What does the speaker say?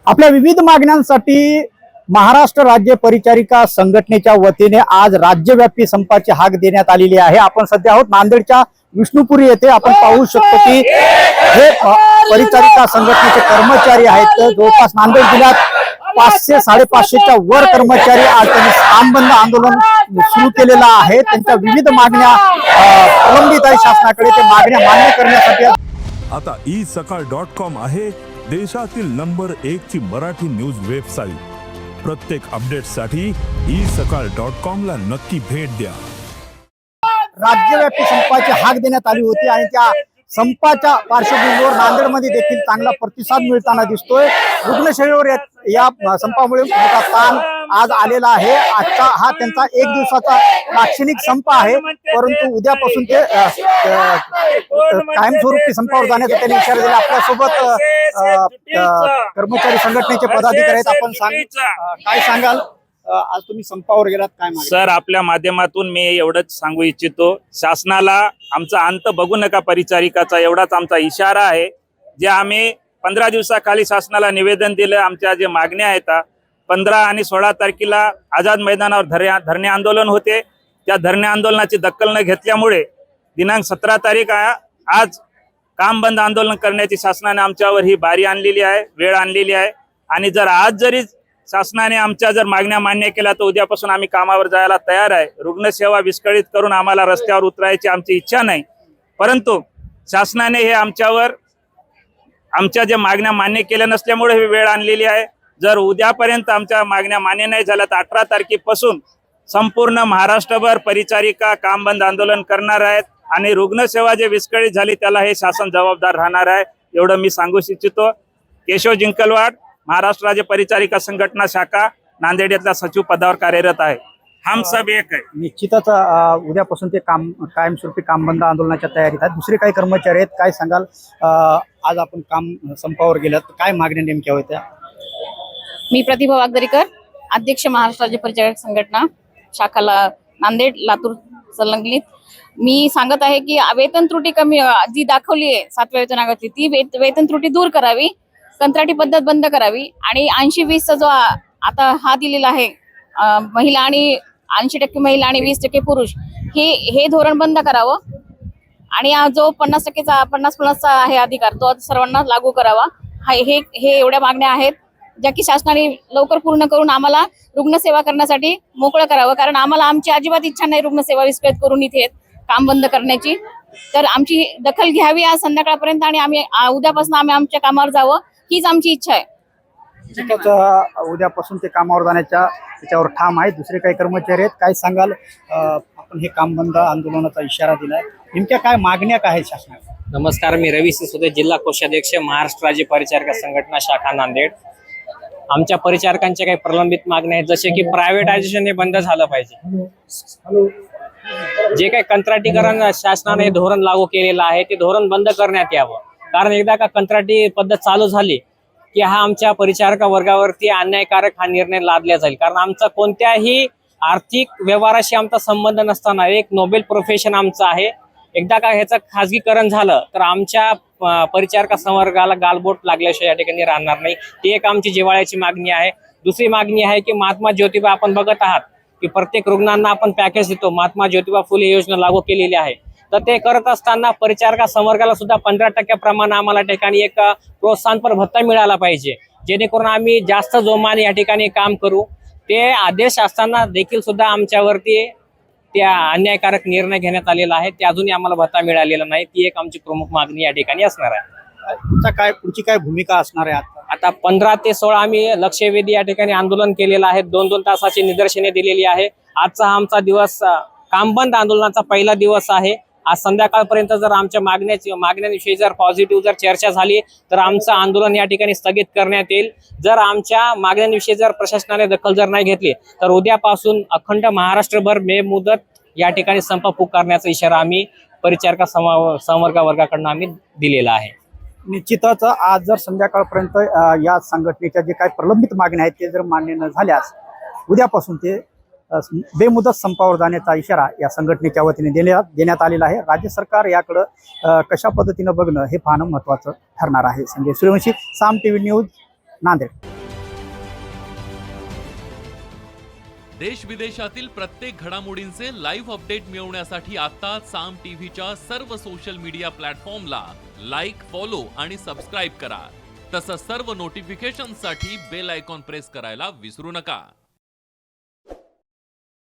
आपल्या विविध मागण्यांसाठी महाराष्ट्र राज्य परिचारिका संघटनेच्या वतीने आज राज्यव्यापी संपाची हाक देण्यात आलेली आहे। आपण सध्या आहोत नांदेडच्या विष्णुपुरी येथे। आपण पाहू शकतो की हे परिचारिका संघटनेचे कर्मचारी आहेत। जवळपास नांदेड जिल्ह्यात 500-550च्या वर कर्मचारी आज त्यांनी काम बंद आंदोलन सुरू केलेलं आहे। त्यांच्या विविध मागण्या प्रलंबित आहे शासनाकडे, ते मागण्या मान्य करण्यासाठी आता isakal.com आहे देशातील नंबर 1 ची मराठी न्यूज वेबसाईट। प्रत्येक अपडेटसाठी isakal.com ला नक्की भेट द्या। राज्यव्यापी संपाची हाक देण्यात आली होती आणि त्या संपाच्या पार्श्वभूमीवर नांदेडमध्ये देखील चांगला प्रतिसाद मिळताना दिसतोय। रुग्णसेवेवर या संपामुळे मोठा ताण आज आलेला आहे। आजचा हा त्यांचा 1 दिवसाचा लाक्षणिक संप आहे, परंतु उद्यापासून ते कायमस्वरूपी संपावर जाण्याचा त्यांनी इशारा दिला। आपल्यासोबत कर्मचारी संघटनेचे पदाधिकारी आहेत। आपण काय सांगाल, आज तुम्ही संपावर गेलात, काय मागणी? सर, आपल्या माध्यमातून मी एवढंच सांगू इच्छितो, शासनाला आमचा अंत बघू नका परिचारिकाचा, एवढाच आमचा इशारा आहे। जे आम्ही 15 दिवसाखाली शासनाला निवेदन दिलं, आमच्या जे मागण्या आहेत 15 आणि 16 तारखेला आझाद मैदानावर धरणे आंदोलन होते। त्या धरणे आंदोलनाची दखल न घेतल्यामुळे दिनांक 17 तारीख आज काम बंद आंदोलन करण्याची शासनाने आमच्यावर ही बारी आणलेली आहे, वेळ आणलेली आहे। आणि जर आज जरी शासनाने आमच्या जर मागण्या मान्य केल्या तर उद्यापासून आम्ही कामावर जायला तयार आहे। रुग्णसेवा विस्कळीत करून आम्हाला रस्त्यावर उतरायची आमची इच्छा नाही, परंतु शासनाने हे आमच्यावर आमच्या जे मागण्या मान्य केल्या नसल्यामुळे ही वेळ आणलेली आहे। जर उद्यापर्यंत आमच्या मागण्या मान्य नाही झाल्या तर 18 तारखेपासून संपूर्ण महाराष्ट्रभर परिचारिका काम बंद आंदोलन करणार आहेत आणि रुग्णसेवा जे विस्कळीत झाली त्याला हे शासन जबाबदार राहणार आहे, एवढं मी सांगू इच्छितो। केशव जिंकलवाड, महाराष्ट्र राज्य परिचारिका संघटना शाखा, नांदेड येथील सचिव पदावर कार्यरत आहे। हम सब एक आहे। निश्चितच उद्यापासून ते कायमस्वरूपी काम बंद आंदोलनाच्या तयारीत आहेत। दुसरे काही कर्मचारी आहेत, काय सांगाल? आज आपण काम संपावर गेलात, काय मागण्या नेमक्या होत्या? मी प्रतिभा वागदरीकर, अध्यक्ष महाराष्ट्र राज्य परिचारिका संघटना शाखाला नांदेड लातूर संलग्नित। मी सांगत आहे की वेतन त्रुटी कमी जी दाखवली आहे 7व्या वेतन आयोगाची, ती वेतन त्रुटी दूर करावी, कंत्राटी पद्धत बंद करावी आणि 80-20 जो आता हा दिलेला आहे महिला आणि 80% महिला आणि 20% पुरुष, हे धोरण बंद करावं आणि जो 50%चा 50-50चा आहे अधिकार तो सर्वांना लागू करावा। हे एवढ्या मागण्या आहेत ज्या की शासनाने लवकर पूर्ण करून आम्हाला रुग्णसेवा करण्यासाठी मोकळं करावं, कारण आम्हाला आमची अजिबात इच्छा नाही रुग्णसेवा विस्कळीत करून इथे काम बंद करण्याची। तर आमची दखल घ्यावी आज संध्याकाळपर्यंत आणि आम्ही उद्यापासून आमच्या कामावर जावं, हीच आमची इच्छा आहे। उद्यापासून ते कामावर जाण्याच्या त्याच्यावर ठाम आहेत। दुसरे काही कर्मचारी आहेत, काय सांगाल? आपण हे काम बंद आंदोलनाचा इशारा दिलाय, नेमक्या काय मागण्या काय आहेत शासनाला? नमस्कार, मी रवी सिसोदे, जिल्हा कोषाध्यक्ष, महाराष्ट्र राज्य परिचारिका संघटना शाखा नांदेड। आमच्या परिचारकांच्या काही प्रलंबित मागण्या आहेत, जसे की प्रायव्हेटायझेशन हे बंद झालं पाहिजे। जे काही कंत्राटीकरण शासनाने धोरण लागू केलेलं आहे ते धोरण बंद करण्यात यावं, कारण एकदा का कंत्राटी पद्धत चालू झाली की हा आमच्या परिचारका वर्गावरती अन्यायकारक हा निर्णय लादला जाईल। कारण आमचा कोणत्याही आर्थिक व्यवहाराशी आमचा संबंध नसताना एक नोबेल प्रोफेशन आमचं आहे। एकदा का ह्याचं खाजगीकरण झालं तर आमच्या परिचारका संवर्गाला गालबोट लागल्याशिवाय या ठिकाणी राहणार नाही। ती एक आमची जिव्हाळ्याची मागणी आहे। दुसरी मागणी आहे की महात्मा ज्योतिबा, आपण बघत आहात की प्रत्येक रुग्णांना आपण पॅकेज देतो, महात्मा ज्योतिबा फुले योजना लागू केलेली आहे। तर ते करत असताना परिचारका संवर्गाला सुद्धा 15% प्रमाण आम्हाला ठिकाणी एक प्रोत्साहनपर भत्ता मिळाला पाहिजे, जेणेकरून आम्ही जास्त जोमाने या ठिकाणी काम करू। ते आदेश असताना देखील सुद्धा आमच्यावरती त्या अन्यायकारक निर्णय घेण्यात आलेला आहे, ते अजूनही आम्हाला भत्ता मिळालेला नाही। ती एक आमची प्रमुख मागणी या ठिकाणी असणार आहे। पुढची काय भूमिका असणार आहे? आता 15 ते 16 आम्ही लक्षवेधी या ठिकाणी आंदोलन केलेलं आहे, 2-2 तासाची निदर्शने दिलेली आहे। आजचा आमचा दिवस काम बंद आंदोलनाचा पहिला दिवस आहे। आज संध्याकाळपर्यंत जर आमच्या मागण्यांविषयी जर पॉझिटिव्ह जर चर्चा झाली तर आमचं आंदोलन या ठिकाणी स्थगित करण्यात येईल। जर आमच्या मागण्यांविषयी जर प्रशासनाने दखल जर नाही घेतली तर उद्यापासून अखंड महाराष्ट्रभर बेमुदत या ठिकाणी संप पुकारण्याचा इशारा आम्ही परिचारका वर्गाकडून आम्ही दिलेला आहे। निश्चितच आज जर संध्याकाळपर्यंत या संघटनेच्या जे काही प्रलंबित मागण्या आहेत ते जर मान्य न झाल्यास उद्यापासून ते बेमुदत संपावर जाण्याचा इशारा या संघटनेच्या वतीने देण्यात आलेला आहे। राज्य सरकार याकडे कशा पद्धतीने बघणं हे पाहणं महत्त्वाचं ठरणार आहे। संजय सूर्यवंशी, साम टीव्ही न्यूज, नांदेड। देश विदेशातील प्रत्येक घडामोडींचे लाईव्ह अपडेट मिळवण्यासाठी आता साम टीव्हीच्या सर्व सोशल मीडिया प्लॅटफॉर्मला लाईक, फॉलो आणि सबस्क्राईब करा. तसंच सर्व नोटिफिकेशनसाठी बेल आयकॉन प्रेस करायला विसरू नका.